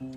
हाँ,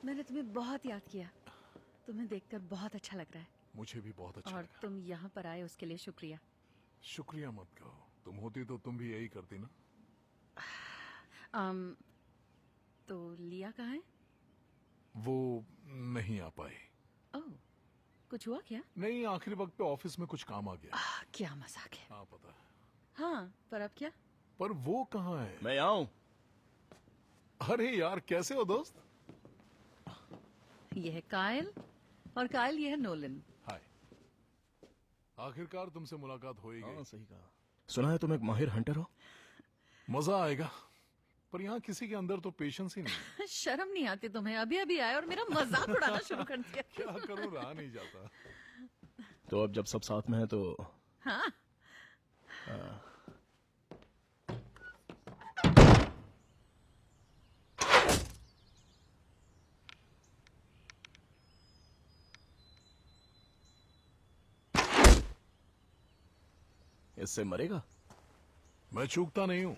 मैंने तुम्हें बहुत याद किया। तुम्हें देखकर बहुत अच्छा लग रहा है। मुझे भी बहुत अच्छा और लगा। तुम यहाँ पर आए उसके लिए शुक्रिया। शुक्रिया मत कहो, तुम होती तो तुम भी यही करती ना। तो लिया कहाँ है? वो नहीं आ पाई। ओह, कुछ हुआ क्या? नहीं, आखिरी वक्त पे ऑफिस में कुछ काम आ गया। क्या मजाक है। हाँ पता है। हाँ, पर अब क्या? पर वो कहाँ है? मैं आऊं? अरे यार, कैसे हो दोस्त? ये है कायल और कायल ये है नोलन। हाय। आखिरकार तुमसे मुलाकात हो ही गई। हाँ, सही कहा। सुना है तुम एक माहिर हंटर हो। मजा आएगा, पर यहाँ किसी के अंदर तो पेशेंस ही नहीं। शर्म नहीं आती तुम्हें? अभी अभी आए और मेरा मजाक उड़ाना शुरू कर दिया। क्या करूं, रहा नहीं जाता। तो अब जब सब साथ में है तो हाँ, इससे मरेगा। मैं चूकता नहीं हूं।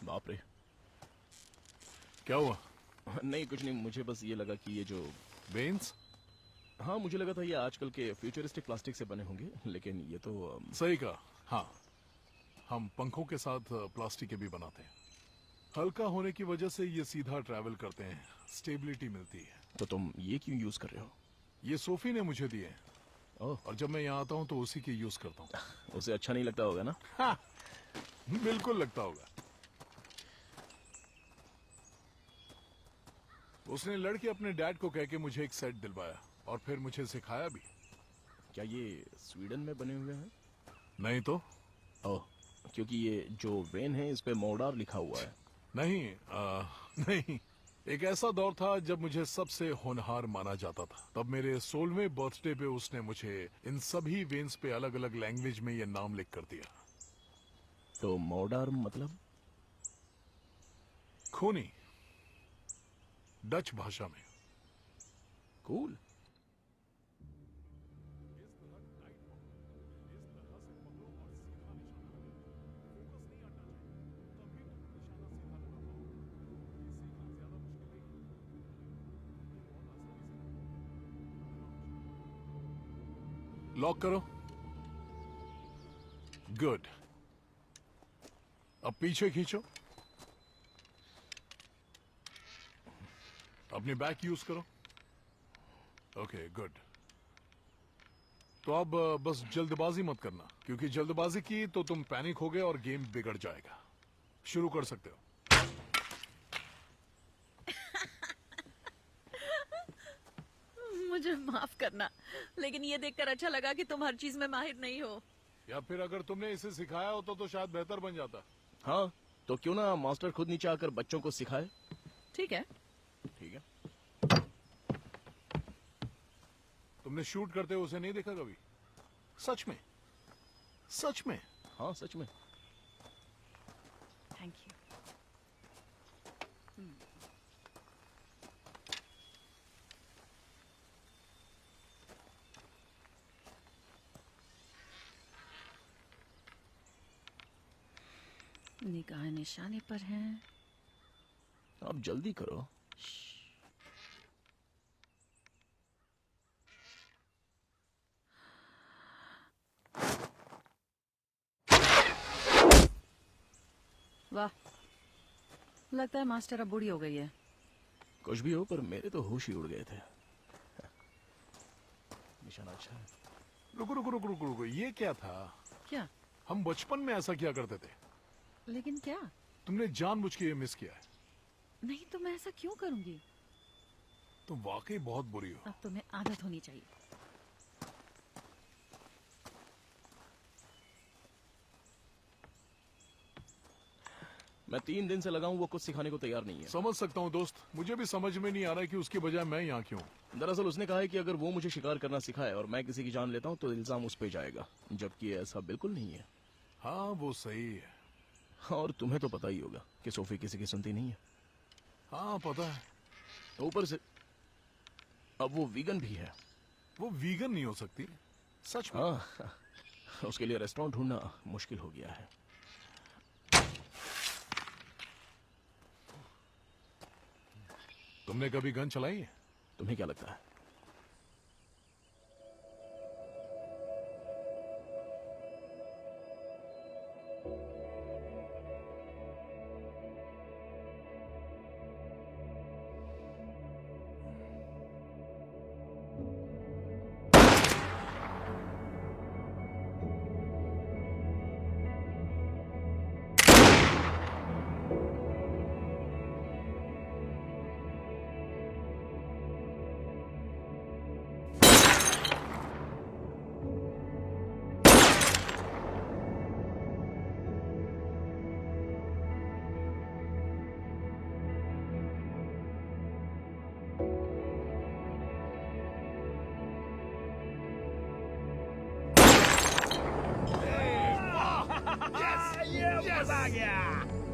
बाप रे। क्या हुआ? नहीं कुछ नहीं, मुझे बस ये लगा कि ये जो वेन्स? हाँ मुझे लगा था ये आजकल के फ्यूचरिस्टिक प्लास्टिक से बने होंगे, लेकिन ये तो सही कहा। हाँ, हम पंखों के साथ प्लास्टिक के भी बनाते हैं। हल्का होने की वजह से ये सीधा ट्रैवल करते हैं, स्टेबिलिटी मिलती है। तो तुम ये क्यों यूज कर रहे हो? ये सोफी ने मुझे दिए हैं, ओह, और जब मैं यहाँ आता हूँ तो उसी के यूज करता हूँ। उसे अच्छा नहीं लगता होगा ना? हाँ, बिल्कुल लगता होगा। उसने लड़के अपने डैड को कह के मुझे एक सेट दिलवाया और फिर मुझे सिखाया भी। क्या ये स्वीडन में बने हुए हैं? नहीं तो। ओह, क्योंकि ये जो वेन है इस पे मोडार लिखा हुआ है। नहीं, नहीं। एक ऐसा दौर था जब मुझे सबसे होनहार माना जाता था। तब मेरे 16वें बर्थडे पे उसने मुझे इन सभी वेन्स पे अलग अलग लैंग्वेज में ये नाम लिख कर दिया। तो मोडार मतलब? खूनी, डच भाषा में। कूल। लॉक करो। गुड। अब पीछे खींचो। अपनी बैक यूज करो। Okay, good. तो अब बस जल्दबाजी मत करना, क्योंकि जल्दबाजी की तो तुम पैनिक होगे और गेम बिगड़ जाएगा। शुरू कर सकते हो। मुझे माफ करना, लेकिन ये देखकर अच्छा लगा कि तुम हर चीज में माहिर नहीं हो। या फिर अगर तुमने इसे सिखाया होता तो शायद बेहतर बन जाता। हाँ, तो क्यों ना मास्टर खुद नीचे आकर बच्चों को सिखाए। ठीक है। ठीक है। तुमने शूट करते हुए उसे नहीं देखा कभी? सच में? सच में? हाँ सच में। Thank you. निगाह निशाने पर हैं। अब जल्दी करो। लगता है मास्टर अब बूढ़ी हो गई है। कुछ भी हो, पर मेरे तो होश ही उड़ गए थे। निशाना अच्छा है। रुको रुको रुको रुको रुको, ये क्या था? क्या? हम बचपन में ऐसा किया करते थे। लेकिन क्या? तुमने जानबूझ के ये मिस किया है। नहीं तो मैं ऐसा क्यों करूंगी? तुम वाकई बहुत बुरी हो। अब तुम्हें आदत होनी चाहिए। मैं 3 दिन से लगा हूं, वो कुछ सिखाने को तैयार नहीं है। समझ सकता हूँ दोस्त, मुझे भी समझ में नहीं आ रहा है कि उसके बजाय मैं यहाँ क्यों। दरअसल उसने कहा है कि अगर वो मुझे शिकार करना सिखाए और मैं किसी की जान लेता हूं तो इल्जाम उस पे जाएगा, जबकि ऐसा बिल्कुल नहीं है। हाँ वो सही है। और तुम्हें तो पता ही होगा कि सोफी किसी की सुनती नहीं है। हाँ पता है। ऊपर से अब वो वीगन भी है। वो वीगन नहीं हो सकती, सच में। हाँ, उसके लिए रेस्टोरेंट ढूंढना मुश्किल हो गया है। तुमने कभी गन चलाई है? तुम्हें क्या लगता है?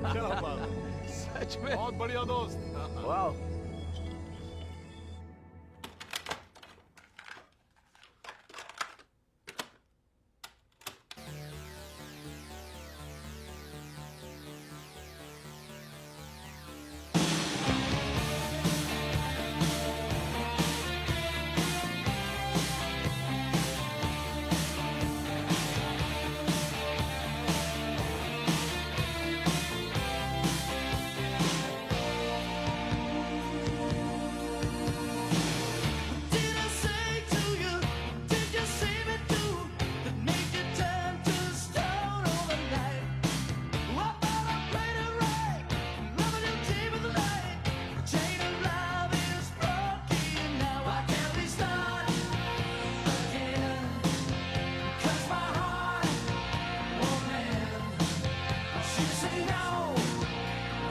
क्या बात है? सच में बहुत बढ़िया दोस्त। वाह। Did I say to you? Did you see me do? That made you turn to stone overnight. I thought I played it right. Loving you came with the light. The chain of love is broken now. I can't restart again. 'Cause my heart won't mend. She said no,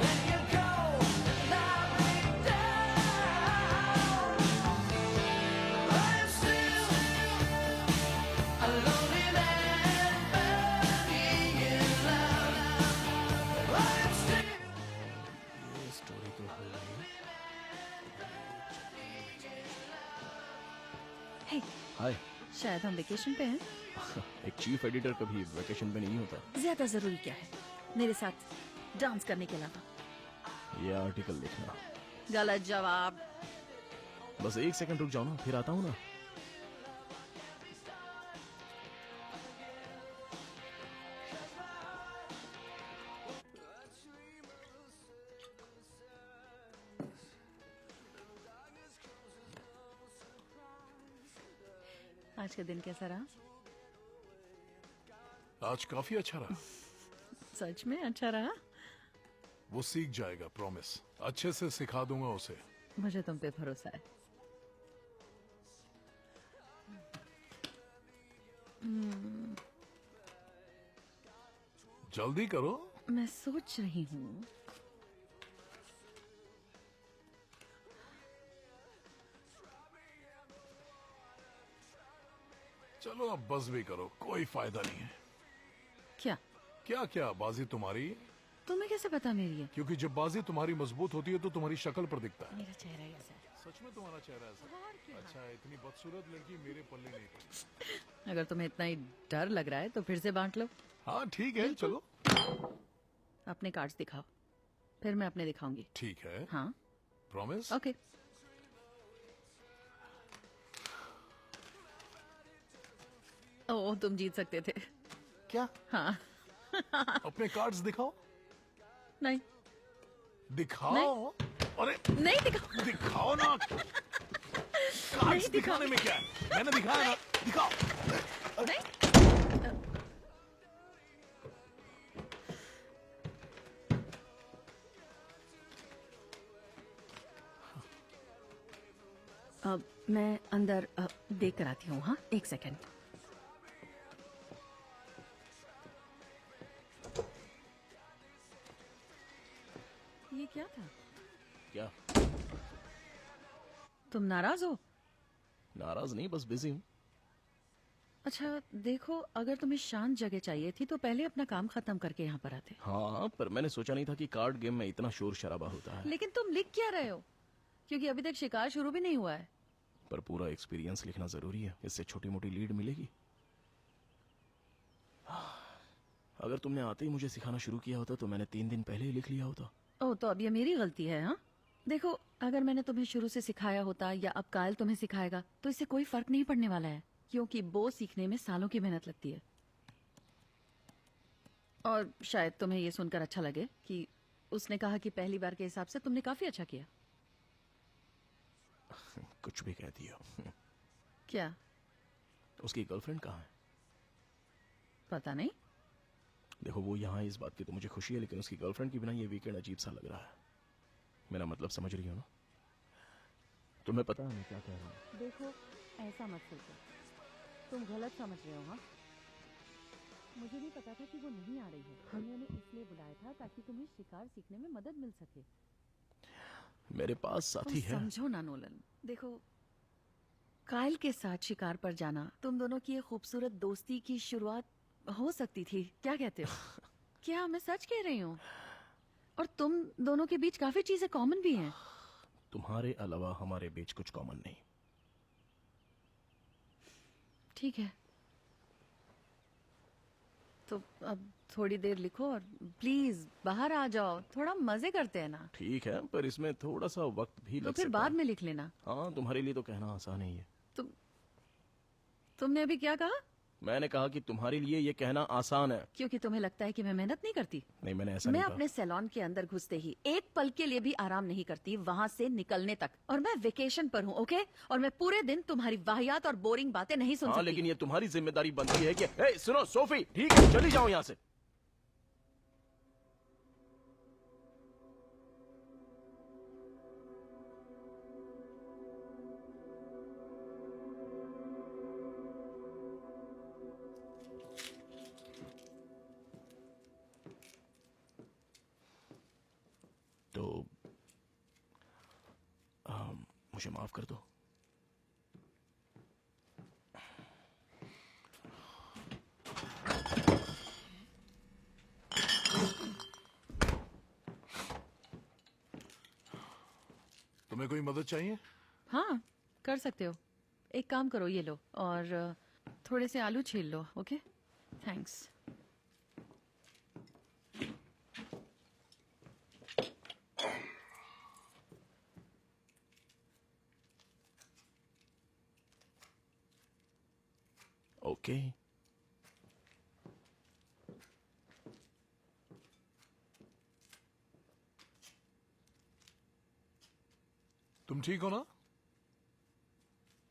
then you go, and I break down. I am still a lonely man burning in love. I am still. ये story तो हो गई। हे, हाय। शायद हम vacation पे हैं। एक chief editor कभी वेकेशन पे नहीं होता। ज्यादा जरूरी क्या है मेरे साथ डांस करने के अलावा? ये आर्टिकल लिखना। गलत जवाब। बस 1 सेकंड रुक जाओ ना, फिर आता हूँ ना। आज का दिन कैसा रहा? आज काफी अच्छा रहा। सच में अच्छा रहा? वो सीख जाएगा, प्रॉमिस। अच्छे से सिखा दूंगा उसे। मुझे तुम पे भरोसा है। जल्दी करो। मैं सोच रही हूँ। चलो अब बस भी करो, कोई फायदा नहीं है। क्या? क्या क्या, बाजी तुम्हारी। तुम्हें कैसे पता मेरी है? क्योंकि जब बाजी तुम्हारी मजबूत होती है तो तुम्हारी शक्ल पर दिखता है। मेरा चेहरा ही ऐसा है। सच में तुम्हारा चेहरा ऐसा? अच्छा, इतनी बदसूरत लड़की मेरे पल्ले नहीं पड़ी। अगर तुम्हें इतना ही डर लग रहा है तो फिर से बांट लो। हाँ ठीक है, चलो। अपने कार्ड्स दिखाओ, फिर मैं अपने दिखाऊंगी। ठीक है, हाँ प्रॉमिस। ओके। ओह, तुम जीत सकते थे। क्या? हाँ। अपने कार्ड्स दिखाओ। नहीं, दिखाओ। अरे नहीं दिखाओ। दिखाओ ना। कार्ड्स दिखाने में क्या है? मैंने दिखाया ना, दिखाओ। नहीं। अब मैं अंदर देख कर आती हूँ। हाँ, एक सेकंड। ये क्या था? क्या? तुम नाराज हो? नाराज नहीं, बस बिजी हूँ। अच्छा देखो, अगर तुम्हें शांत जगह चाहिए थी तो पहले अपना काम खत्म करके यहाँ पर आते। हाँ, पर मैंने सोचा नहीं था कि कार्ड गेम में इतना शोर शराबा होता है। लेकिन तुम लिख क्या रहे हो? क्योंकि अभी तक शिकार शुरू भी नहीं हुआ है। पर पूरा एक्सपीरियंस लिखना जरूरी है, इससे छोटी मोटी लीड मिलेगी। अगर तुमने आते ही मुझे सिखाना शुरू किया होता तो मैंने 3 दिन पहले ही लिख लिया होता। ओह, तो अब ये मेरी गलती है? हाँ देखो, अगर मैंने तुम्हें शुरू से सिखाया होता या अब कायल तुम्हें सिखाएगा तो इससे कोई फर्क नहीं पड़ने वाला है, क्योंकि बो सीखने में सालों की मेहनत लगती है। और शायद तुम्हें ये सुनकर अच्छा लगे कि उसने कहा कि पहली बार के हिसाब से तुमने काफी अच्छा किया। कुछ भी कह दिया। क्या? उसकी गर्लफ्रेंड कहाँ है? पता नहीं। देखो, वो यहाँ है इस बात की तो मुझे खुशी है, लेकिन उसकी गर्लफ्रेंड के बिना ये वीकेंड अजीब सा लग रहा है। मेरा मतलब समझ रही हो ना? तुम्हें पता है मैं क्या कह रहा हूँ? देखो, ऐसा मत सोचो, तुम गलत समझ रहे हो। हाँ, मुझे भी पता था कि वो नहीं आ रही है। हमने उन्हें इसलिए बुलाया था ताकि तुम्हें शिकार सीखने में मदद मिल सके। मेरे पास साथी तुम है। समझो ना नोलन, देखो, कायल के साथ शिकार पर जाना तुम दोनों की एक खूबसूरत दोस्ती की शुरुआत हो सकती थी। क्या कहते हो? क्या मैं सच कह रही हूँ? और तुम दोनों के बीच काफी चीजें कॉमन भी हैं। तुम्हारे अलावा हमारे बीच कुछ कॉमन नहीं। ठीक है, तो अब थोड़ी देर लिखो और प्लीज बाहर आ जाओ, थोड़ा मजे करते हैं ना। ठीक है, पर इसमें थोड़ा सा वक्त भी तो लग फिर सकता बाद है। में लिख लेना। हाँ, तुम्हारे लिए तो कहना आसान ही है। तुमने अभी क्या कहा? मैंने कहा कि तुम्हारे लिए ये कहना आसान है। क्योंकि तुम्हें लगता है कि मैं मेहनत नहीं करती। नहीं, मैंने ऐसा मैं नहीं कहा। अपने सैलून के अंदर घुसते ही एक पल के लिए भी आराम नहीं करती, वहाँ से निकलने तक। और मैं वेकेशन पर हूँ, ओके? और मैं पूरे दिन तुम्हारी वाहियात और बोरिंग बातें नहीं सुन हाँ, सकती। लेकिन ये तुम्हारी जिम्मेदारी बनती है कि ए, सुनो सोफी, ठीक है, चली जाओ यहाँ से। तो मुझे माफ कर दो। तुम्हें कोई मदद चाहिए? हाँ, कर सकते हो। एक काम करो, ये लो और थोड़े से आलू छील लो, ओके? थैंक्स। ओके। तुम ठीक हो ना?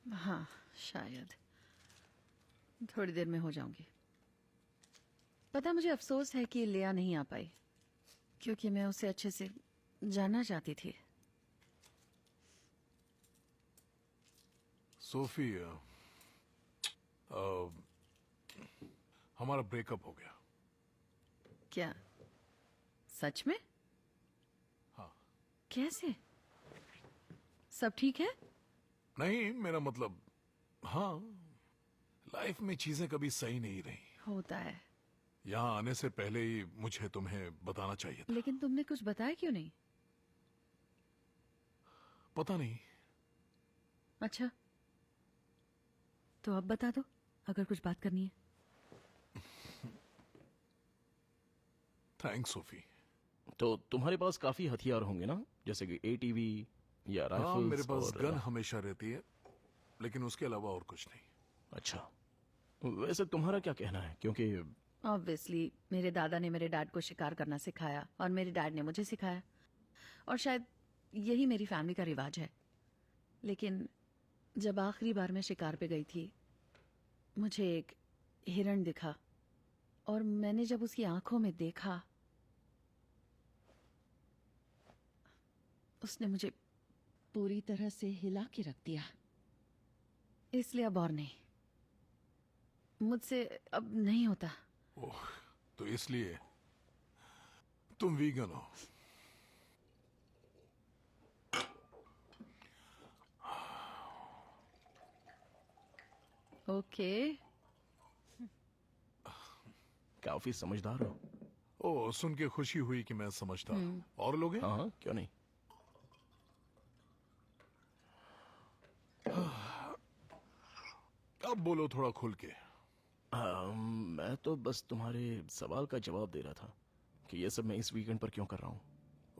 हाँ, शायद थोड़ी देर में हो जाऊंगी। पता है, मुझे अफसोस है कि लिया नहीं आ पाई, क्योंकि मैं उसे अच्छे से जानना चाहती थी। सोफी, हमारा ब्रेकअप हो गया। क्या सच में? हाँ। कैसे? सब ठीक है? नहीं, मेरा मतलब, हाँ, लाइफ में चीजें कभी सही नहीं रही। होता है। यहाँ आने से पहले ही मुझे तुम्हें बताना चाहिए था। लेकिन तुमने कुछ बताया क्यों नहीं? पता नहीं। अच्छा, तो अब बता दो अगर कुछ बात करनी है। Thanks Sophie. तो तुम्हारे पास काफी हथियार होंगे ना, जैसे कि एटीवी या हाँ, राइफल्स? मेरे पास और गन हमेशा रहती है, लेकिन उसके अलावा और कुछ नहीं। अच्छा, वैसे तुम्हारा क्या कहना है? क्योंकि ऑब्वियसली मेरे दादा ने मेरे डैड को शिकार करना सिखाया और मेरे डैड ने मुझे सिखाया। और शायद यही मेरी फैमिली का रिवाज है। लेकिन जब आखिरी बार मैं शिकार पे गई थी, मुझे एक हिरण दिखा और मैंने जब उसकी आंखों में देखा, उसने मुझे पूरी तरह से हिला के रख दिया। इसलिए अब और नहीं, मुझसे अब नहीं होता। ओह, तो इसलिए तुम वीगन हो। ओके। काफी समझदार हो। ओह, सुन के खुशी हुई कि मैं समझता। और लोग हैं? हाँ हाँ, क्यों नहीं। अब बोलो थोड़ा खुल के। मैं तो बस तुम्हारे सवाल का जवाब दे रहा था कि ये सब मैं इस वीकेंड पर क्यों कर रहा हूँ।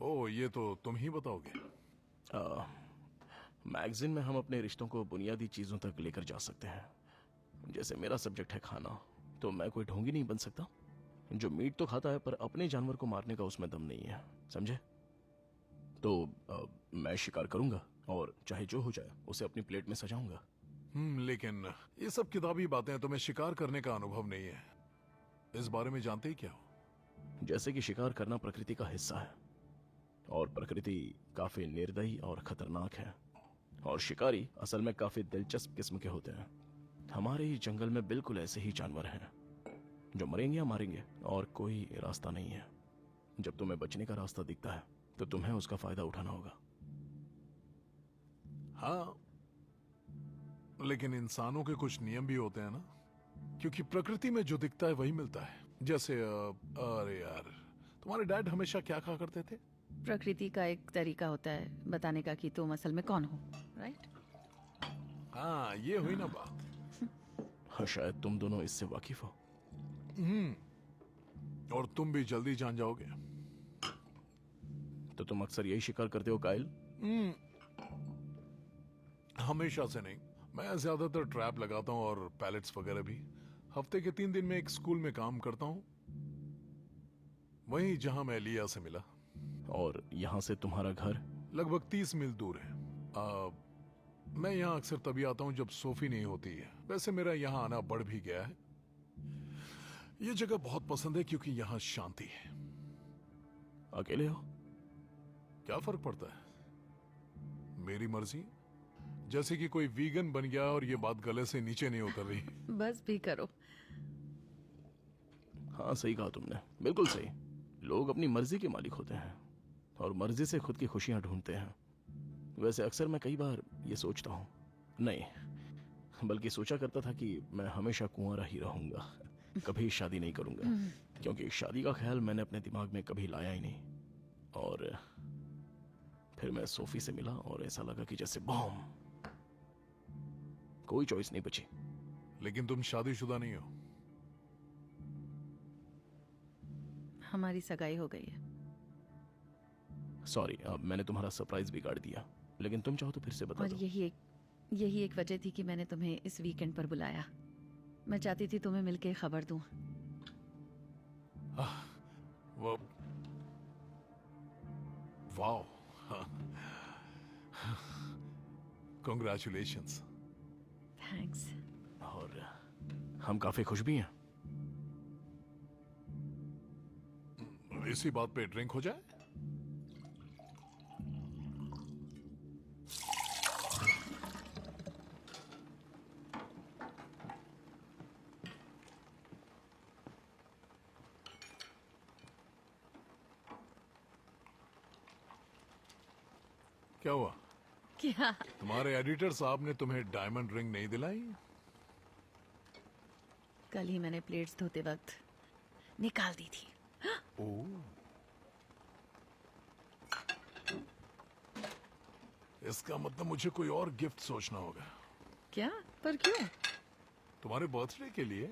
ओह, ये तो तुम ही बताओगे। मैगजीन में हम अपने रिश्तों को बुनियादी चीजों तक लेकर जा सकते हैं। जैसे मेरा सब्जेक्ट है खाना, तो मैं कोई ढोंगी नहीं बन सकता जो मीट तो खाता है पर अपने जानवर को मारने का उसमें दम नहीं है, समझे। तो मैं शिकार करूंगा और चाहे जो हो जाए उसे अपनी प्लेट में सजाऊंगा। लेकिन ये सब किताबी बातें हैं, तुम्हें शिकार करने का अनुभव नहीं है। इस बारे में जानते ही क्या हो? जैसे कि शिकार करना प्रकृति का हिस्सा है और प्रकृति काफी निर्दयी और खतरनाक है, और शिकारी असल में काफी दिलचस्प किस्म के होते हैं। हमारे ही जंगल में बिल्कुल ऐसे ही जानवर हैं जो मरेंगे या मारेंगे और कोई रास्ता नहीं है। जब तुम्हें बचने का रास्ता दिखता है तो तुम्हें उसका फायदा उठाना होगा। हाँ, लेकिन इंसानों के कुछ नियम भी होते हैं ना, क्योंकि प्रकृति में जो दिखता है वही मिलता है। जैसे अरे यार, तुम्हारे डैड हमेशा क्या कहा करते थे? प्रकृति का एक तरीका होता है बताने का कि तुम असल में कौन हो, राइट? हाँ, ये हुई ना बात। हाँ, शायद तुम दोनों इससे वाकिफ हो। और तुम भी जल्दी जान जाओगे। तो तुम अक्सर यही शिकार करते हो काइल? हमेशा से नहीं, मैं ज्यादातर ट्रैप लगाता हूँ और पैलेट्स वगैरह भी। हफ्ते के 3 दिन में एक स्कूल में काम करता हूँ, वहीं जहां मैं लिया से मिला। और यहाँ से तुम्हारा घर? लगभग 30 मील दूर है। मैं यहाँ अक्सर तभी आता हूँ जब सोफी नहीं होती है। वैसे मेरा यहाँ आना बढ़ भी गया है। ये जगह बहुत पसंद है क्योंकि यहाँ शांति है। अकेले हो? क्या फर्क पड़ता है, मेरी मर्जी। जैसे कि कोई वीगन बन गया और ये बात गले से नीचे नहीं उतर रही। बस भी करो। हाँ, सही कहा तुमने, बिल्कुल सही। लोग अपनी मर्जी के मालिक होते हैं और मर्जी से खुद की खुशियां ढूंढते हैं। वैसे अक्सर मैं कई बार ये सोचता हूँ, नहीं बल्कि सोचा करता था कि मैं हमेशा कुंवारा ही रहूंगा, कभी शादी नहीं करूंगा, क्योंकि शादी का ख्याल मैंने अपने दिमाग में कभी लाया ही नहीं। और फिर मैं सोफी से मिला और ऐसा लगा कि जैसे बॉम, कोई चॉइस नहीं बची। लेकिन तुम शादीशुदा नहीं हो। हमारी सगाई हो गई है। सॉरी, अब मैंने तुम्हारा सरप्राइज बिगाड़ दिया, लेकिन तुम चाहो तो फिर से बता और दो। यही एक वजह थी कि मैंने तुम्हें इस वीकेंड पर बुलाया। मैं चाहती थी तुम्हें मिलके खबर दूं। वो वाओ, कंग्रेचुलेशंस। थैंक्स। और हम काफी खुश भी हैं। इसी बात पे ड्रिंक हो जाए। क्या हुआ? क्या? तुम्हारे एडिटर साहब ने तुम्हें डायमंड रिंग नहीं दिलाई? कल ही मैंने प्लेट्स धोते वक्त निकाल दी थी। ओह, इसका मतलब मुझे कोई और गिफ्ट सोचना होगा। क्या? पर क्यों? तुम्हारे बर्थडे के लिए।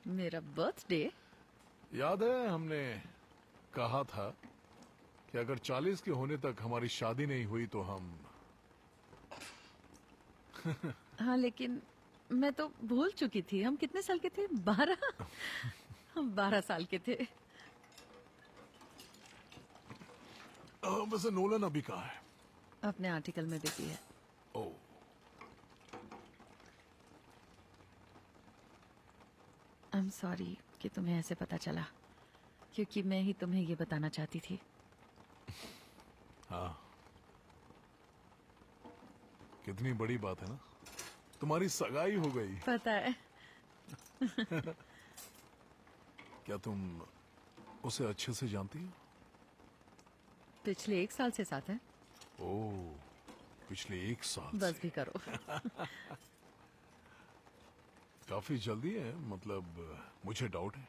मेरा बर्थडे? याद है हमने कहा था कि अगर 40 के होने तक हमारी शादी नहीं हुई तो हम। हाँ, लेकिन मैं तो भूल चुकी थी। हम कितने साल के थे? 12? हम 12 साल के थे। वैसे नोलन अभी कहाँ है? अपने आर्टिकल में बिजी है। ओह, आई एम सॉरी कि तुम्हें ऐसे पता चला, क्योंकि मैं ही तुम्हें ये बताना चाहती थी। हाँ, कितनी बड़ी बात है ना, तुम्हारी सगाई हो गई। पता है। क्या तुम उसे अच्छे से जानती हो? पिछले 1 साल से साथ है। ओह, पिछले 1 साल बस से। भी करो। काफी जल्दी है, मतलब मुझे डाउट है।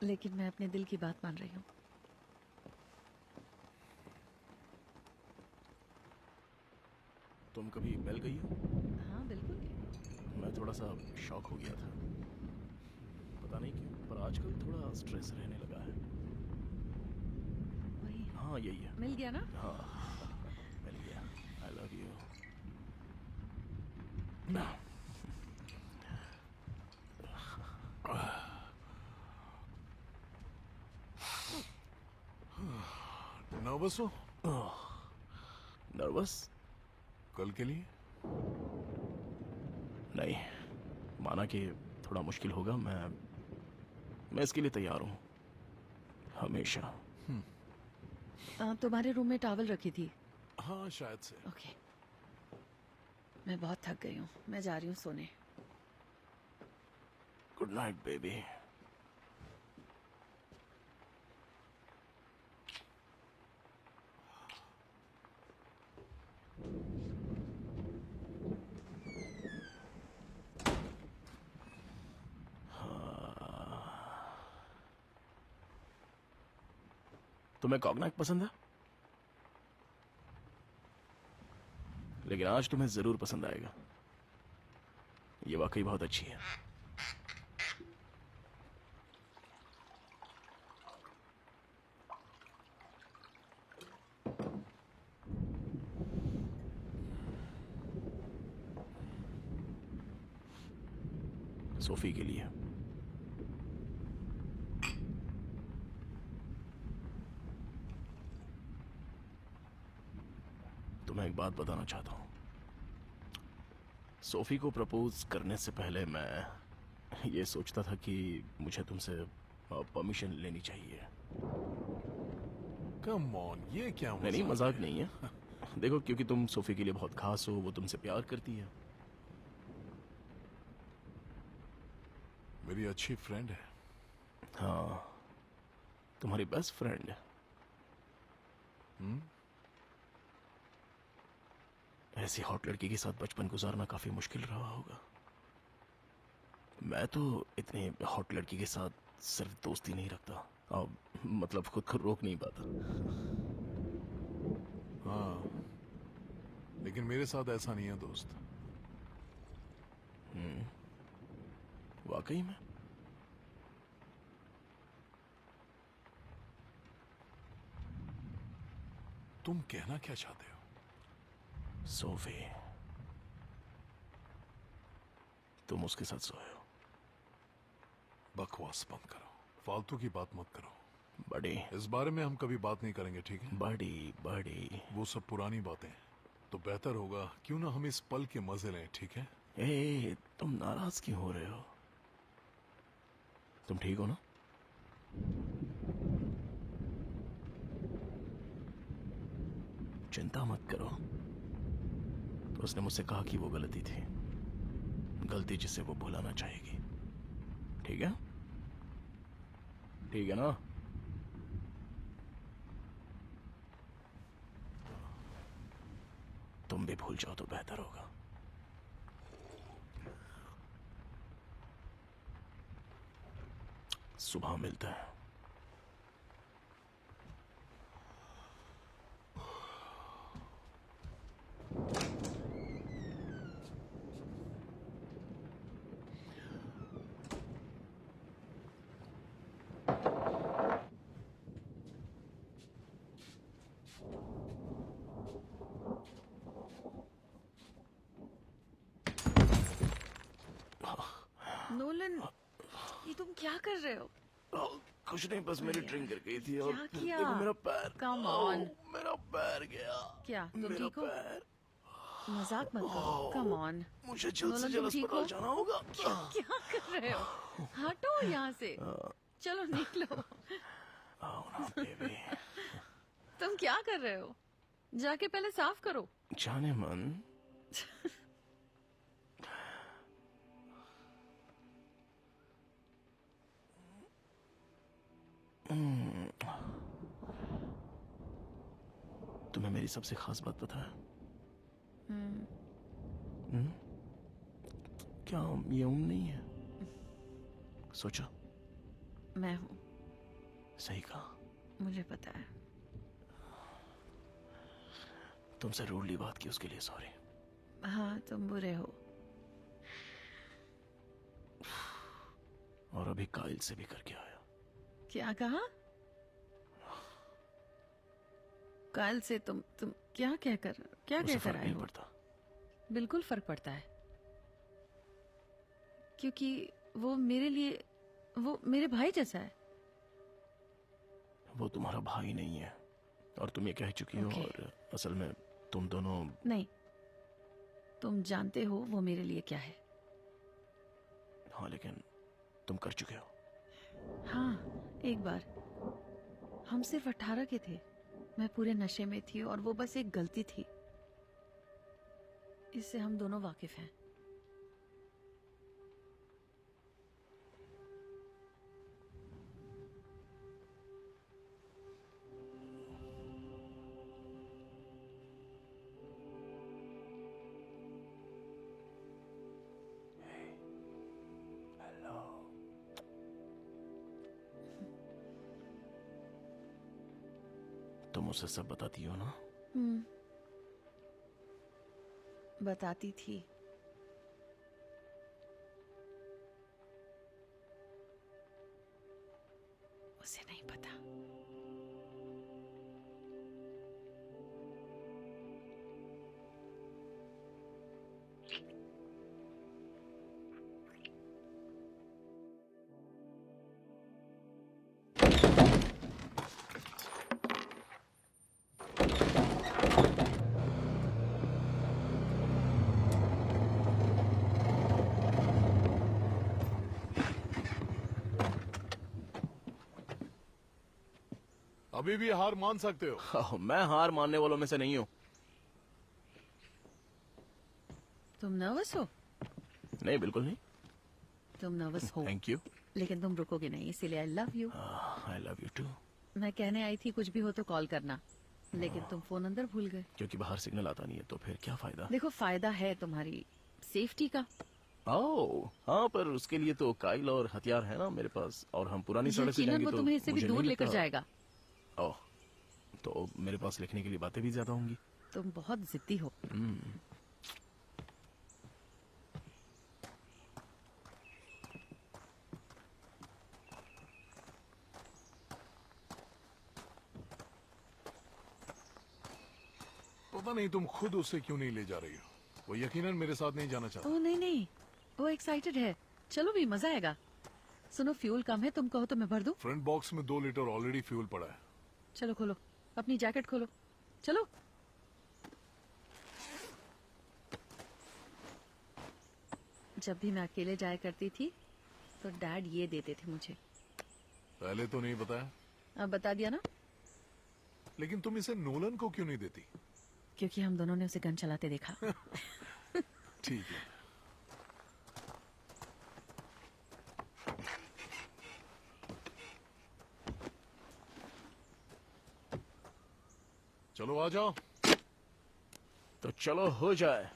लेकिन मैं अपने दिल की बात मान रही हूँ। तुम कभी बेल गई हो? हाँ बिल्कुल। मैं थोड़ा सा शॉक हो गया था, पता नहीं क्यों, पर आजकल थोड़ा स्ट्रेस रहने लगा है। वही हाँ यही है। मिल गया ना। हाँ मिल गया। आई लव यू। नर्वस हो नर्वस? कल के लिए? नहीं, माना कि थोड़ा मुश्किल होगा, मैं इसके लिए तैयार हूँ, हमेशा। तुम्हारे रूम में टॉवल रखी थी। हाँ शायद से। ओके। मैं बहुत थक गई हूँ, मैं जा रही हूँ सोने। Good night baby. तुम्हें कॉग्नैक पसंद है? लेकिन आज तुम्हें जरूर पसंद आएगा, ये वाकई बहुत अच्छी है। सोफी के लिए। तुम्हें एक बात बताना चाहता हूं। सोफी को प्रपोज करने से पहले मैं ये सोचता था कि मुझे तुमसे परमिशन लेनी चाहिए। कम ऑन, ये क्या नहीं मजाक मजाक है? नहीं है। देखो, क्योंकि तुम सोफी के लिए बहुत खास हो, वो तुमसे प्यार करती है। मेरी अच्छी फ्रेंड है। हाँ, तुम्हारी बेस्ट फ्रेंड। ऐसी हॉट लड़की के साथ बचपन गुजारना काफी मुश्किल रहा होगा। मैं तो इतने हॉट लड़की के साथ सिर्फ दोस्ती नहीं रखता, अब मतलब खुद को रोक नहीं पाता। हाँ, लेकिन मेरे साथ ऐसा नहीं है दोस्त। वाकई में? तुम कहना क्या चाहते हो? सोफी, तुम उसके साथ सोए हो? बकवास बंद करो, फालतू की बात मत करो। बड़ी इस बारे में हम कभी बात नहीं करेंगे, ठीक है? बड़ी बड़ी। वो सब पुरानी बातें। तो बेहतर होगा क्यों ना हम इस पल के मजे लें, ठीक है? ए, तुम नाराज क्यों हो रहे हो? तुम ठीक हो ना? चिंता मत करो। तो उसने मुझसे कहा कि वो गलती थी, गलती जिसे वो भुलाना चाहेगी। ठीक है? ठीक है ना? तुम भी भूल जाओ तो बेहतर होगा। सुबह मिलते हैं। नोलन, ये तुम क्या कर रहे हो? कुछ नहीं, बस मेरी ड्रिंक गिर गई थी और क्या किया? देखो मेरा पैर। Come oh, on. मेरा पैर गया। क्या तुम मेरा ठीक हो? पैर। मजाक मत करो। Come on. मुझे जल्द से नोलन, जल्द तुम ठीक अस्पताल हो? जाना होगा। क्या कर रहे हो? हटो यहाँ से। चलो निकलो। Oh, no, baby. तुम क्या कर रहे हो? जाके पहले साफ करो। जाने मन। तुम्हें मेरी सबसे खास बात पता है? क्या ये नहीं है? सोचो। मैं हूँ, सही कहा। मुझे पता है। तुमसे रूडली बात की उसके लिए सॉरी। हाँ, तुम बुरे हो। और अभी काइल से भी करके आया। क्या कहा? काल से तुम क्या उसे कहकर फर्क आए नहीं हो? पड़ता। बिल्कुल फर्क पड़ता है, क्योंकि वो मेरे भाई जैसा है। वो तुम्हारा भाई नहीं है और तुम ये कह चुकी हो। Okay. और असल में तुम दोनों। नहीं, तुम जानते हो वो मेरे लिए क्या है। हाँ, लेकिन तुम कर चुके हो। हाँ, एक बार। हम सिर्फ 18 के थे। मैं पूरे नशे में थी और वो बस एक गलती थी। इससे हम दोनों वाकिफ हैं। तुम उसे सब बताती हो ना? बताती थी। उसे नहीं पता। अभी भी हार मान सकते हो। मैं हार मानने वालों में से नहीं हूँ। तुम नर्वस हो? नहीं, बिल्कुल नहीं। तुम नर्वस हो, थैंक यू। लेकिन तुम रुकोगे नहीं, इसीलिए I love you. I love you too. मैं कहने आई थी कुछ भी हो तो कॉल करना, लेकिन तुम फोन अंदर भूल गए। क्योंकि बाहर सिग्नल आता नहीं है तो फिर क्या फायदा? देखो, फायदा है तुम्हारी सेफ्टी का। ओह हाँ, पर उसके लिए तो काइल और हथियार है ना मेरे पास, और हम पुरानी सड़क से यकीनन जाएंगे वो तो तुम्हें इससे भी मुझे दूर नहीं लेकर लगता- जाएगा। ओह, तो मेरे पास लिखने के लिए बातें भी ज्यादा होंगी। तुम बहुत जिद्दी हो। पता नहीं तुम खुद उसे क्यों नहीं ले जा रही हो। वो यकीनन मेरे साथ नहीं जाना चाहता। ओह नहीं, वो एक्साइटेड है। चलो भी, मजा आएगा। सुनो, फ्यूल कम है, तुम कहो तो मैं भर दूं। फ्रंट बॉक्स में 2 लीटर ऑलरेडी फ्यूल पड़ा है। चलो खोलो, अपनी जैकेट खोलो। चलो। जब भी मैं अकेले जाया करती थी तो डैड ये देते थे मुझे। पहले तो नहीं बताया, अब बता दिया ना, लेकिन तुम इसे नोलन को क्यों नहीं देती? क्योंकि हम दोनों ने उसे गन चलाते देखा। ठीक है। चलो आ जाओ। तो चलो हो जाए।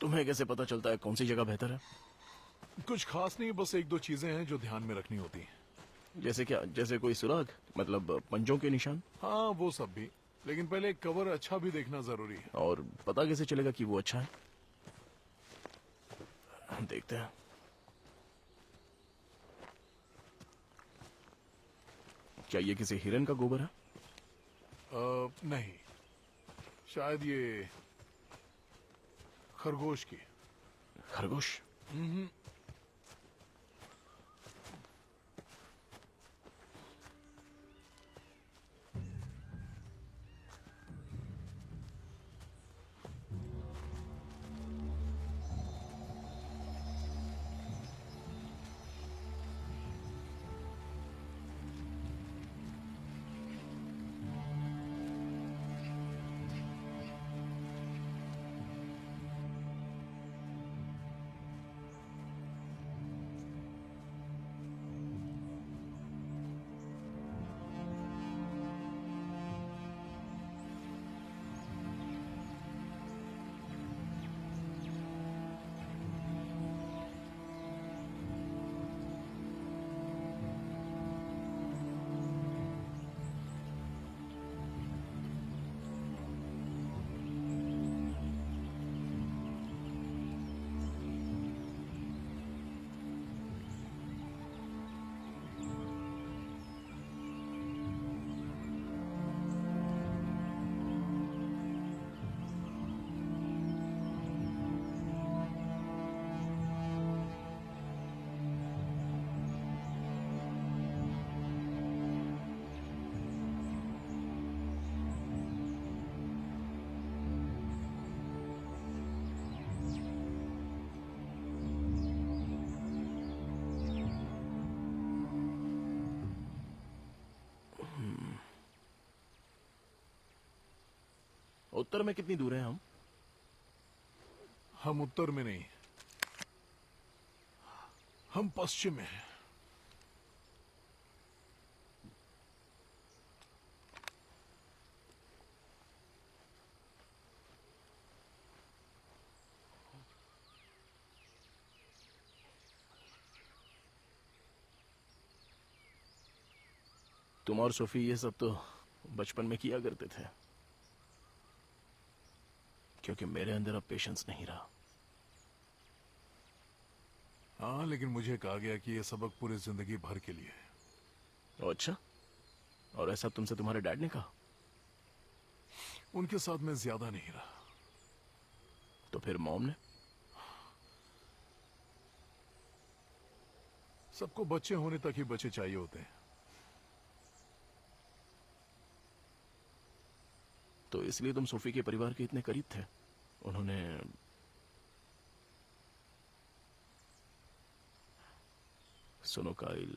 तुम्हें कैसे पता चलता है कौन सी जगह बेहतर है? कुछ खास नहीं, बस एक दो चीजें हैं जो ध्यान में रखनी होती हैं। जैसे क्या? जैसे कोई सुराग, मतलब पंजों के निशान? हाँ वो सब भी, लेकिन पहले कवर अच्छा भी देखना जरूरी है। और पता कैसे चलेगा कि वो अच्छा है? देखते हैं। क्या ये किसी हिरन का गोबर है? नहीं, शायद ये खरगोश की। खरगोश? उत्तर में कितनी दूर है हम? हम उत्तर में नहीं, हम पश्चिम में हैं। तुम और सोफी ये सब तो बचपन में किया करते थे, क्योंकि मेरे अंदर अब पेशेंस नहीं रहा। हाँ, लेकिन मुझे कहा गया कि ये सबक पूरी जिंदगी भर के लिए है। ओ अच्छा, और ऐसा तुमसे तुम्हारे डैड ने कहा? उनके साथ मैं ज्यादा नहीं रहा। तो फिर मॉम ने? सबको बच्चे होने तक ही बच्चे चाहिए होते हैं। तो इसलिए तुम सोफी के परिवार के इतने करीब थे? उन्होंने सुनो काइल,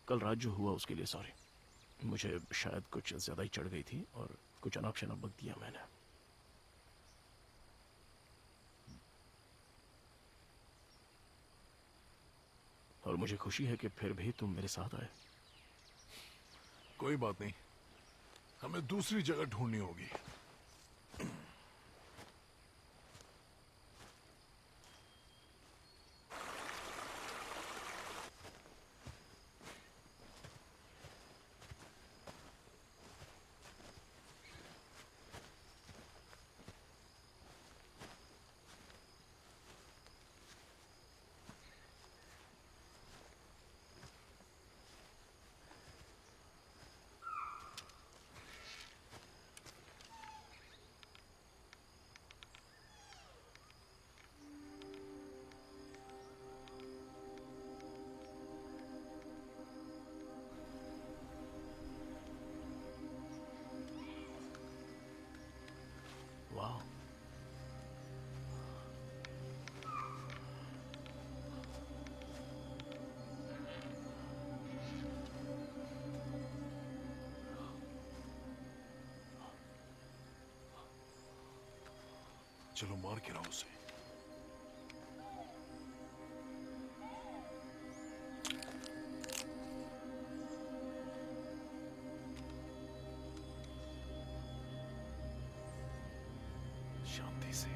कल रात जो हुआ उसके लिए सॉरी। मुझे शायद कुछ ज्यादा ही चढ़ गई थी और कुछ अनाप शनाप बक दिया मैंने। और मुझे खुशी है कि फिर भी तुम मेरे साथ आए। कोई बात नहीं, हमें दूसरी जगह ढूंढनी होगी। वाह, चलो मार के रहो उसे। शांति से।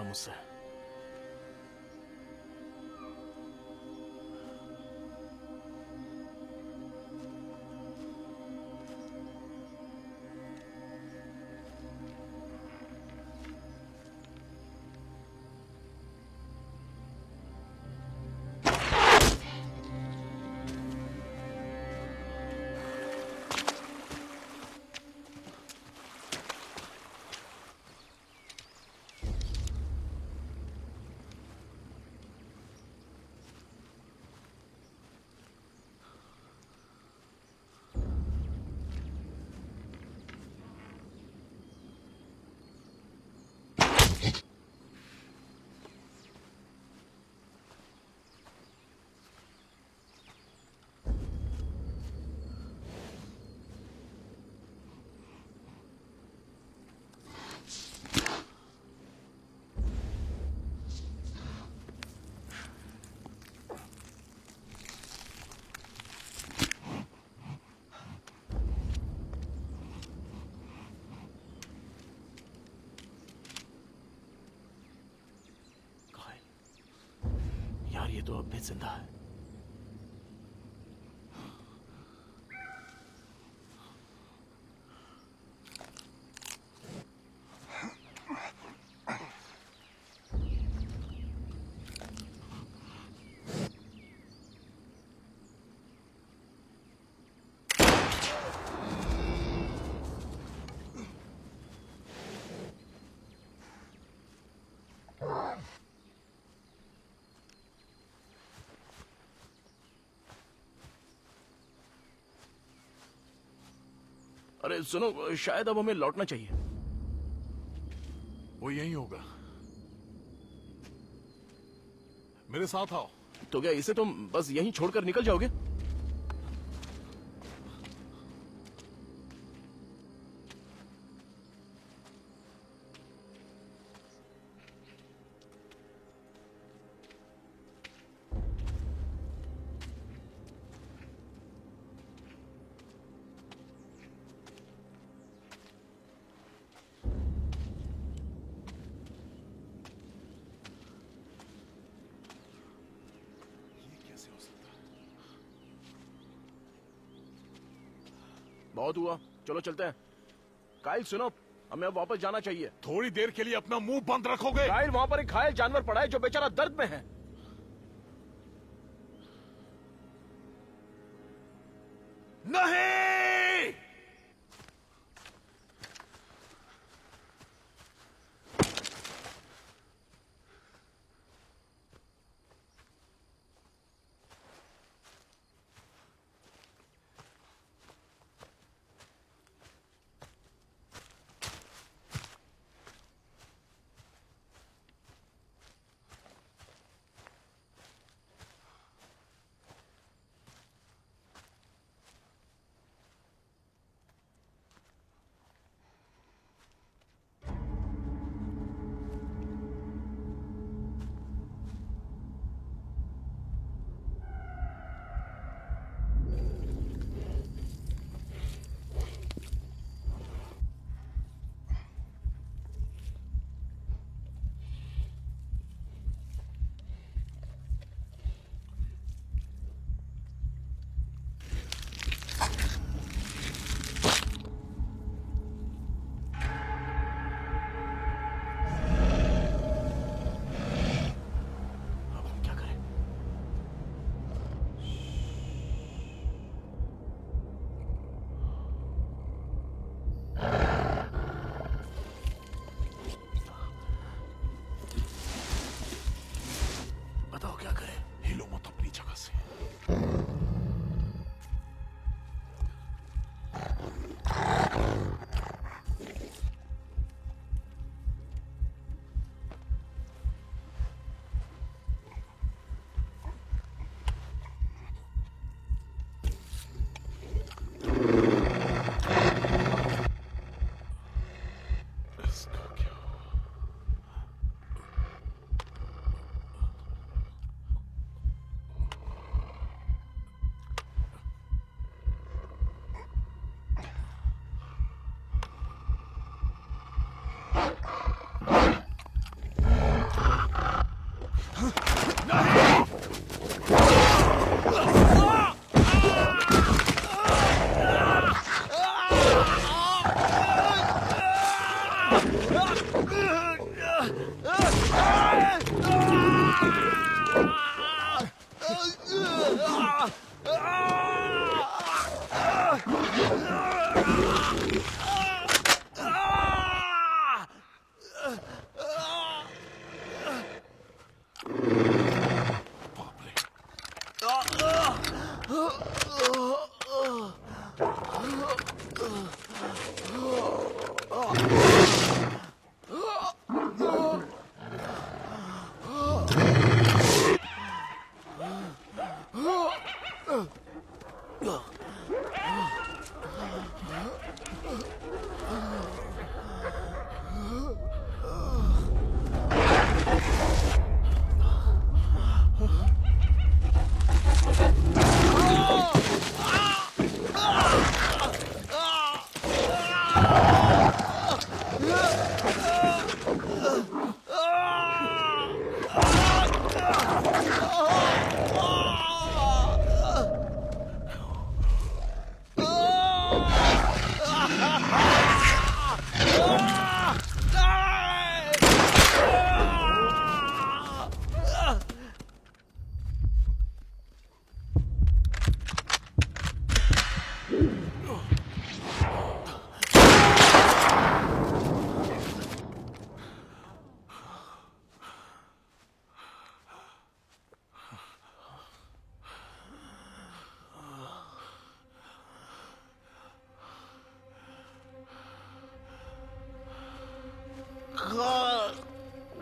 मुझसे। यार ये तो अब भी जिंदा है। अरे सुनो, शायद अब हमें लौटना चाहिए। वो यहीं होगा। मेरे साथ आओ। तो क्या इसे तुम बस यहीं छोड़कर निकल जाओगे? बहुत हुआ, चलो चलते हैं। काइल सुनो, हमें अब वापस जाना चाहिए। थोड़ी देर के लिए अपना मुंह बंद रखोगे? काइल, वहां पर एक घायल जानवर पड़ा है जो बेचारा दर्द में है। नहीं! अब हम क्या करें? बताओ क्या करें? हिलो मत अपनी जगह से। इसका क्या हुआ?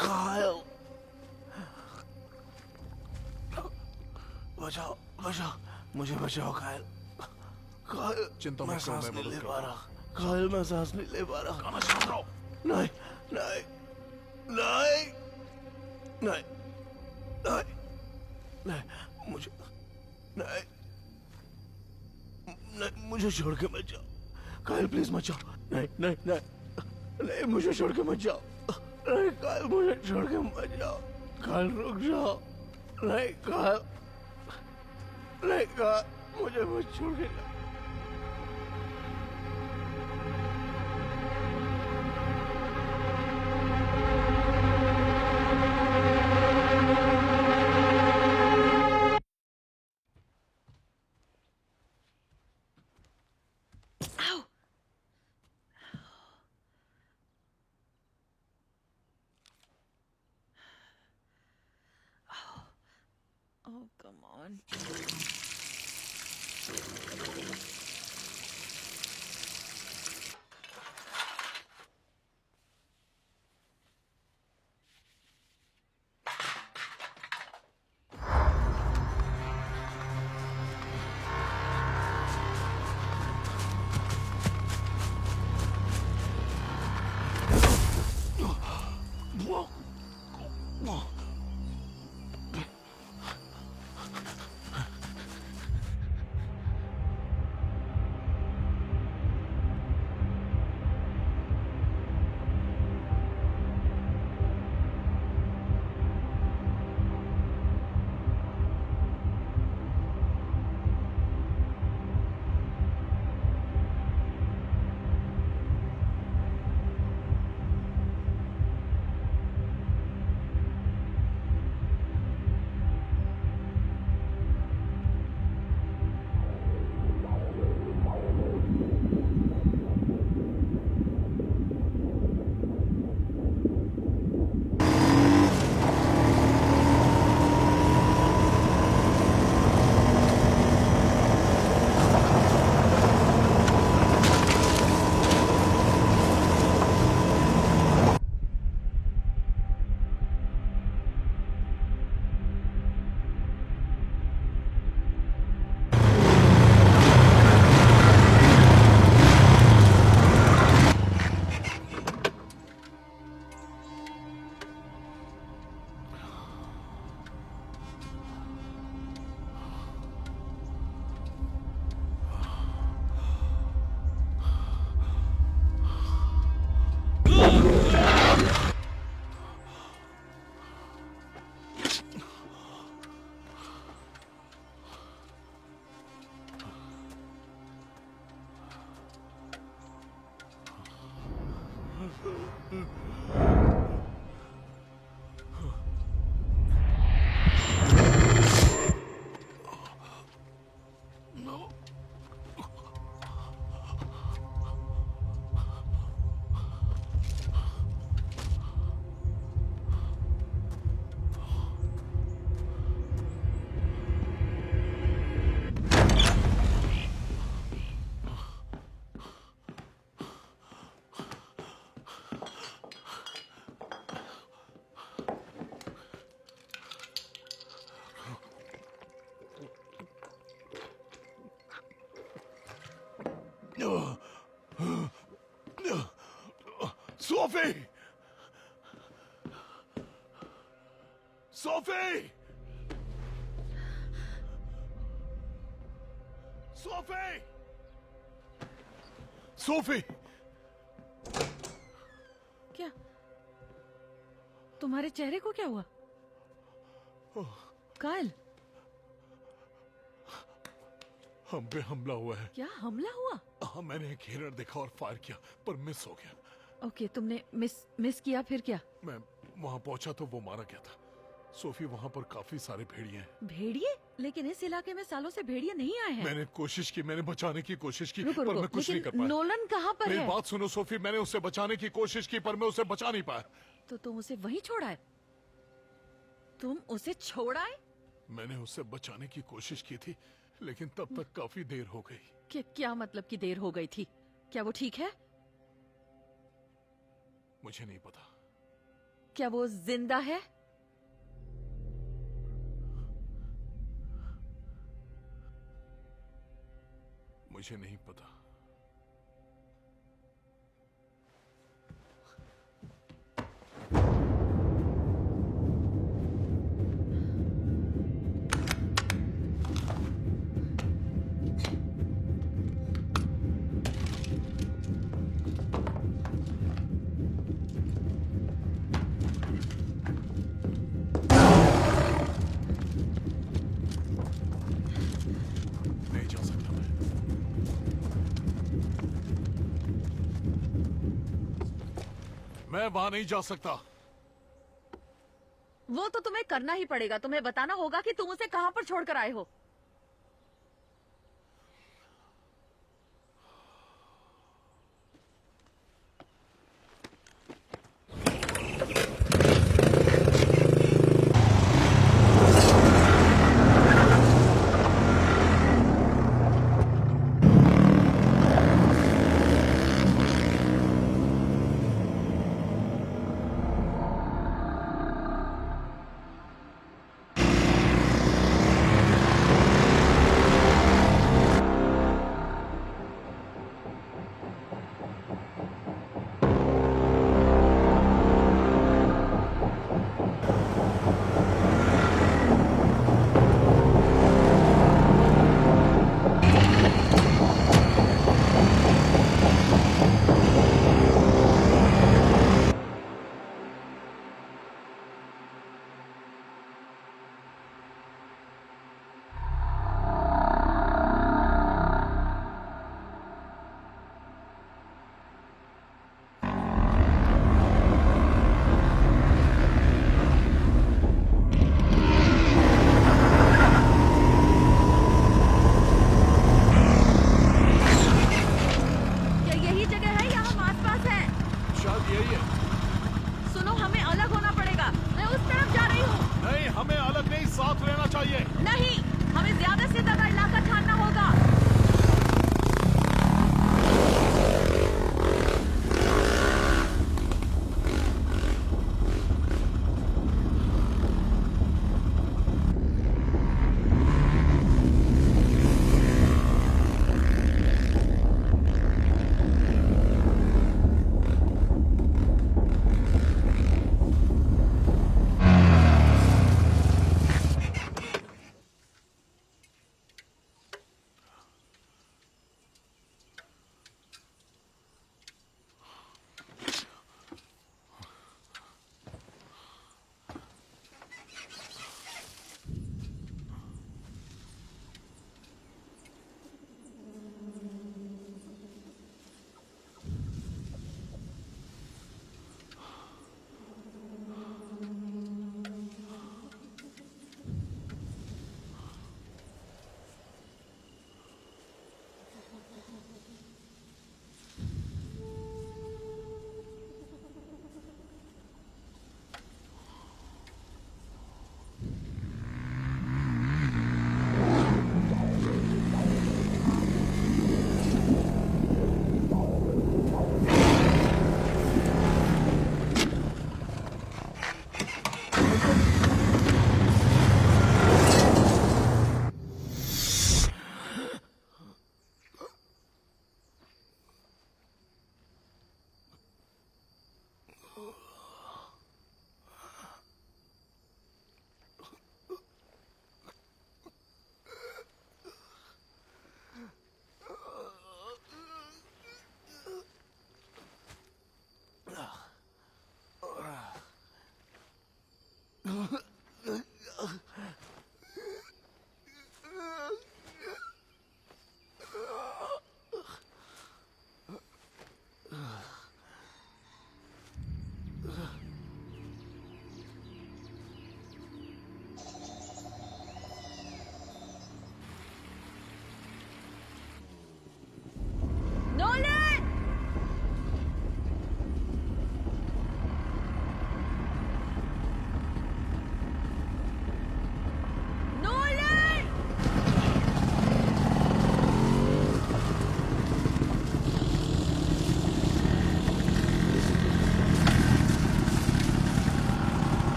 कायल, बचाओ बचाओ, मुझे बचाओ कायल। कायल, चिंता मैं मत करो, सांस मैं नहीं मदद ले करता पा रहा। कायल, मैं सांस नहीं ले पा रहा। गाना छोड़ रहा हूँ। नहीं नहीं नहीं नहीं नहीं नहीं, मुझे नहीं नहीं, मुझे छोड़ के मत जाओ कायल, प्लीज मत जाओ। नहीं नहीं नहीं नहीं, मुझे छोड़ के मत जाओ। नहीं कायल, मुझे छोड़ के मत जाओ। कायल, रुक जाओ। नहीं कायल, नहीं कायल, मुझे मत छोड़ के जाओ। Ow! Oh, come on. Sophie! Sophie! Sophie! Sophie! क्या तुम्हारे चेहरे को क्या हुआ? कायल, हम पे हमला हुआ है। क्या हमला हुआ? हाँ, मैंने एक हिरण देखा और फायर किया पर मिस हो गया। ओके, तुमने मिस किया, फिर क्या? मैं वहां पहुंचा तो वो मारा गया था। सोफी, वहां पर काफी सारे भेड़िए हैं। भेड़िए? लेकिन इस इलाके में सालों से भेड़िए नहीं आए हैं। मैंने कोशिश की, मैंने बचाने की कोशिश की, रुको पर रुको, मैं कुछ नहीं कर लेकिन पाया। नोलन कहाँ पर मेरी है? बात सुनो सोफी, मैंने उसे बचाने की कोशिश की पर मैं उसे बचा नहीं पाया। तो तुम उसे वहीं छोड़ा है? तुम उसे छोड़ा है? मैंने उसे बचाने की कोशिश की थी लेकिन तब तक काफी देर हो गई। क्या मतलब कि देर हो गई थी? क्या वो ठीक है? मुझे नहीं पता। क्या वो जिंदा है? मुझे नहीं पता। नहीं जा सकता मैं वहां नहीं जा सकता। वो तो तुम्हें करना ही पड़ेगा। तुम्हें बताना होगा कि तुम उसे कहाँ पर छोड़कर आए हो।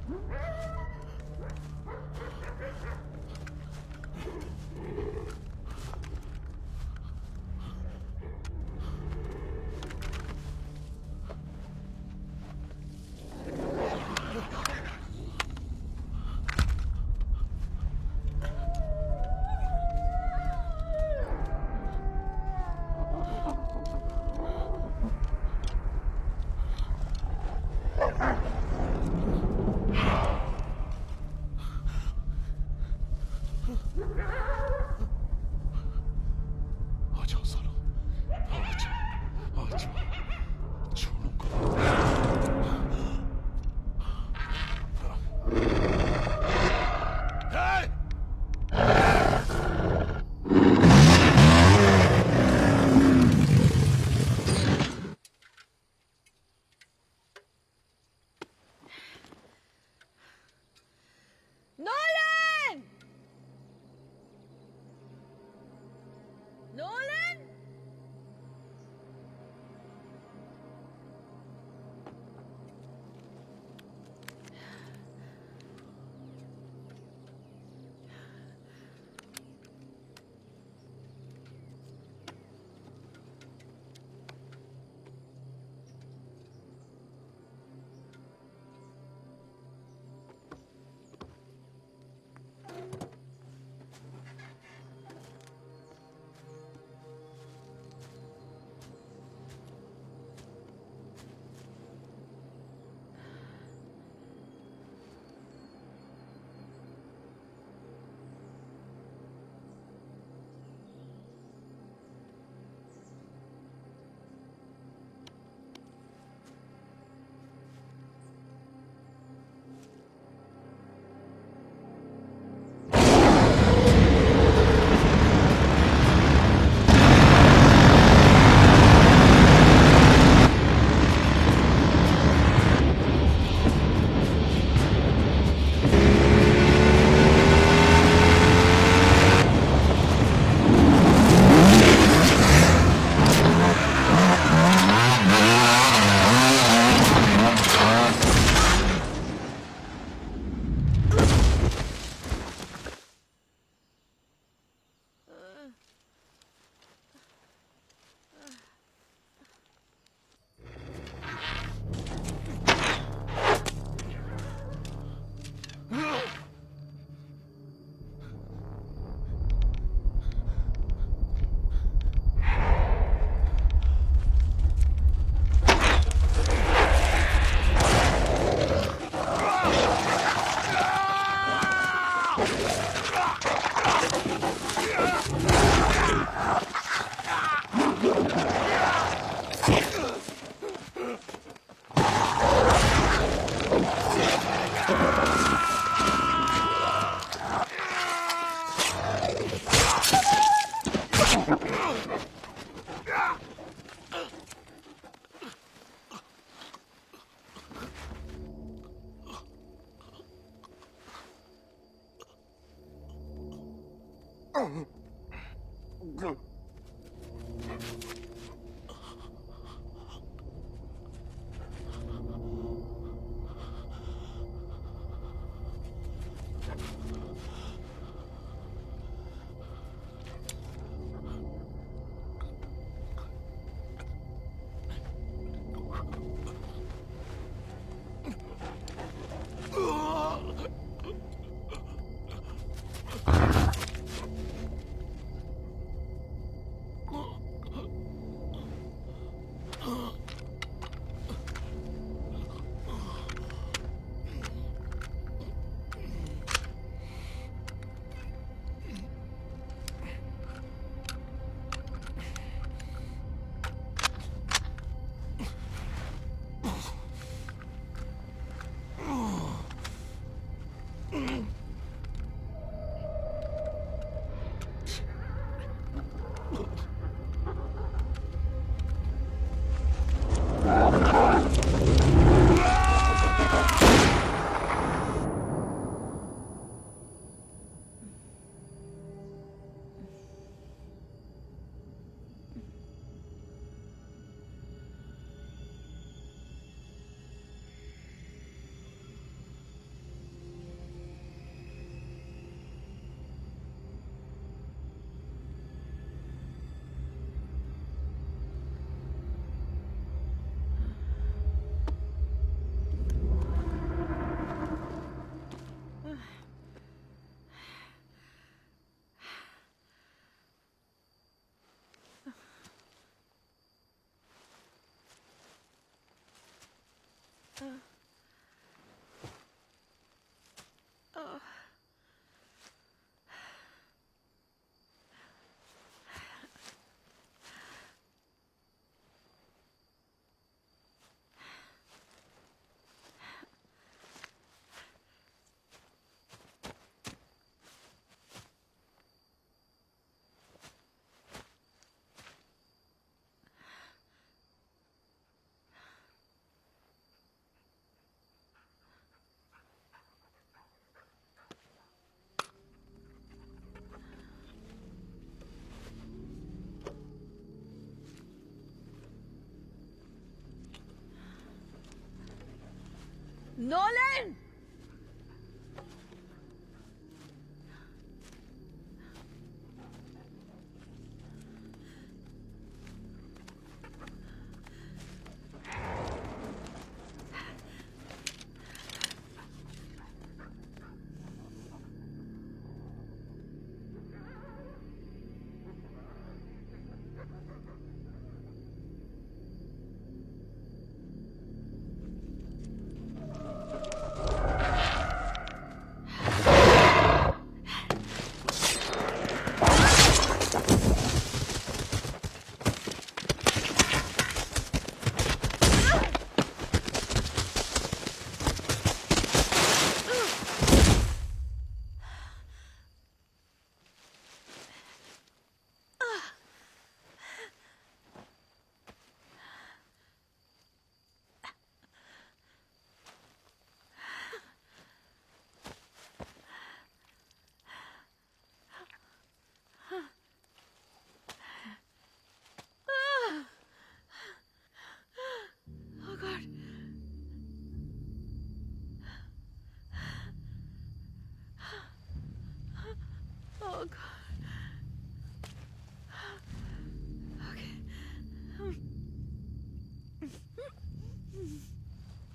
आ जाओ सालो, आ जाओ, छोड़ूंगा। Hey! Nolan! Nolan! Nolan! Oh God. Oh God. Okay.